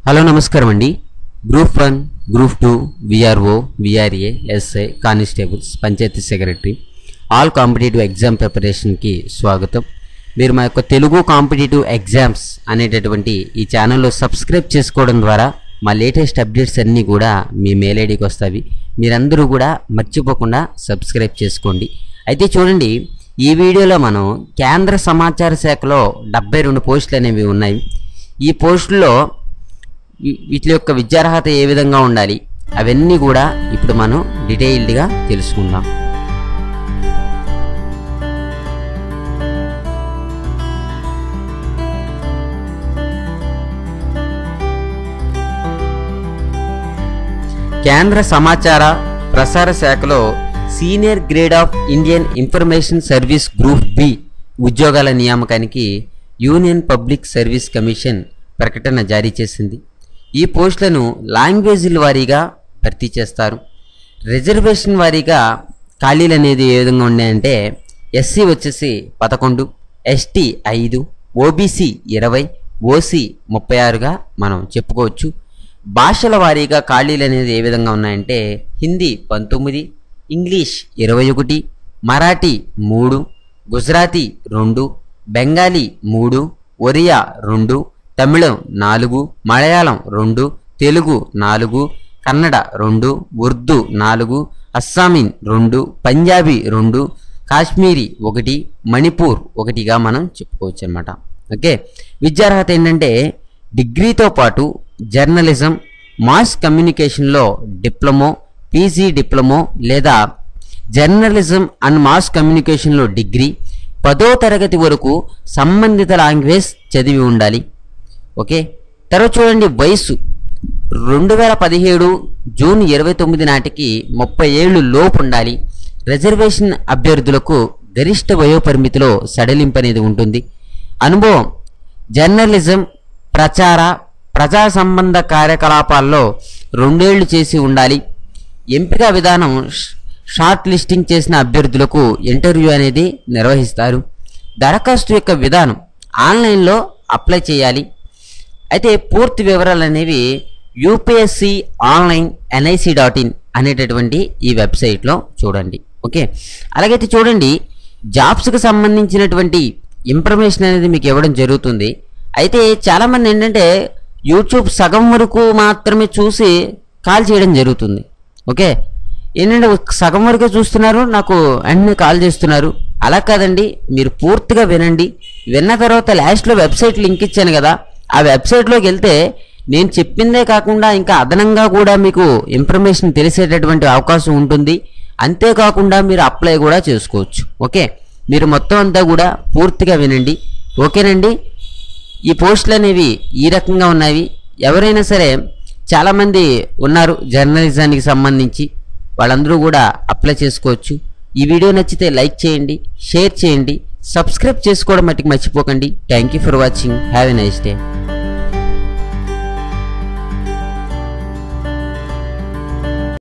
Hello నమస్కారం అండి. Group 1, group 2, VRO, VRA, SI, constables, panchayat secretary all competitive exam ప్రిపరేషన్కి స్వాగతం. మీరు మా యొక్క తెలుగు కాంపిటేటివ్ ఎగ్జామ్స్ అనేటటువంటి ఈ ఛానల్లో సబ్స్క్రైబ్ చేసుకోవడం ద్వారా మా లేటెస్ట్ అప్డేట్స్ అన్నీ కూడా మీ మెయిల్ ఐడికి వస్తాయి. మీరందరూ కూడా మర్చిపోకుండా సబ్స్క్రైబ్ చేసుకోండి. అయితే చూడండి, ఈ వీడియోలో మనం కేంద్ర సమాచార శాఖలో 72 పోస్టులు అనేవి ఉన్నాయి. ఈ పోస్టుల్లో వీటి యొక్క విద్యార్హత ఏ విధంగా ఉండాలి అవన్నీ కూడా ఇప్పుడు మనం డీటెయిల్డ్గా తెలుసుకుందాం. కేంద్ర సమాచార ప్రసార శాఖలో senior grade of Indian information service group B ఉద్యోగాల నియామకానికి యూనియన్ పబ్లిక్ సర్వీస్ కమిషన్ ప్రకటన జారీ చేసింది. ఈ పోస్టులను లాంగ్వేజ్ల వారీగా భర్తీ చేస్తారు. రిజర్వేషన్ వారీగా ఖాళీలు అనేది ఏ విధంగా ఉన్నాయంటే ఎస్సీ వచ్చేసి 11, ఎస్టీ 5, ఓబీసీ 20, ఓసీ 36గా మనం చెప్పుకోవచ్చు. భాషల వారీగా ఖాళీలు అనేది ఏ విధంగా ఉన్నాయంటే హిందీ 19, ఇంగ్లీష్ 21, మరాఠీ 3, గుజరాతీ 2, బెంగాలీ 3, ఒరియా 2, తమిళం 4, మలయాళం 2, తెలుగు 4, కన్నడ 2, ఉర్దూ 4, అస్సామీ 2, పంజాబీ 2, కాశ్మీరీ 1, మణిపూర్ 1గా మనం చెప్పుకోవచ్చు అన్నమాట. ఓకే, విద్యార్హత ఏంటంటే డిగ్రీతో పాటు జర్నలిజం, మాస్ కమ్యూనికేషన్లో డిప్లొమో, పీజీ డిప్లొమో లేదా జర్నలిజం అండ్ మాస్ కమ్యూనికేషన్లో డిగ్రీ, 10వ తరగతి వరకు సంబంధిత లాంగ్వేజ్ చదివి ఉండాలి. ఓకే, తర్వాత చూడండి, వయసు 2017 జూన్ 29 నాటికి 30 ఏళ్ళు లోపు ఉండాలి. రిజర్వేషన్ అభ్యర్థులకు గరిష్ట వయోపరిమితిలో సడలింపు అనేది ఉంటుంది. అనుభవం జర్నలిజం, ప్రజా సంబంధ కార్యకలాపాల్లో 2 ఏళ్లు చేసి ఉండాలి. ఎంపిక విధానం షార్ట్ లిస్టింగ్ చేసిన అభ్యర్థులకు ఇంటర్వ్యూ అనేది నిర్వహిస్తారు. దరఖాస్తు యొక్క విధానం ఆన్లైన్లో అప్లై చేయాలి. అయితే పూర్తి వివరాలు అనేవి యూపీఎస్సీ ఆన్లైన్ NIC.in అనేటటువంటి ఈ వెబ్సైట్లో చూడండి. ఓకే, అలాగైతే చూడండి, జాబ్స్కి సంబంధించినటువంటి ఇన్ఫర్మేషన్ అనేది మీకు ఇవ్వడం జరుగుతుంది. అయితే చాలామంది ఏంటంటే యూట్యూబ్ సగం వరకు మాత్రమే చూసి కాల్ చేయడం జరుగుతుంది. ఓకే, ఏంటంటే సగం వరకే చూస్తున్నారు, నాకు వెంటనే కాల్ చేస్తున్నారు. అలా కాదండి, మీరు పూర్తిగా వినండి. విన్న తర్వాత లాస్ట్లో వెబ్సైట్ లింక్ ఇచ్చాను కదా, ఆ వెబ్సైట్లోకి వెళ్తే నేను చెప్పిందే కాకుండా ఇంకా అదనంగా కూడా మీకు ఇన్ఫర్మేషన్ తెలిసేటటువంటి అవకాశం ఉంటుంది. అంతేకాకుండా మీరు అప్లై కూడా చేసుకోవచ్చు. ఓకే, మీరు మొత్తం అంతా కూడా పూర్తిగా వినండి. ఓకేనండి, ఈ పోస్టులు అనేవి ఈ రకంగా ఉన్నాయి. ఎవరైనా సరే చాలామంది ఉన్నారు జర్నలిజానికి సంబంధించి, వాళ్ళందరూ కూడా అప్లై చేసుకోవచ్చు. ఈ వీడియో నచ్చితే లైక్ చేయండి, షేర్ చేయండి, సబ్స్క్రైబ్ చేసుకోవడం మట్టుకు మర్చిపోకండి. Thank you for watching. Have a nice day.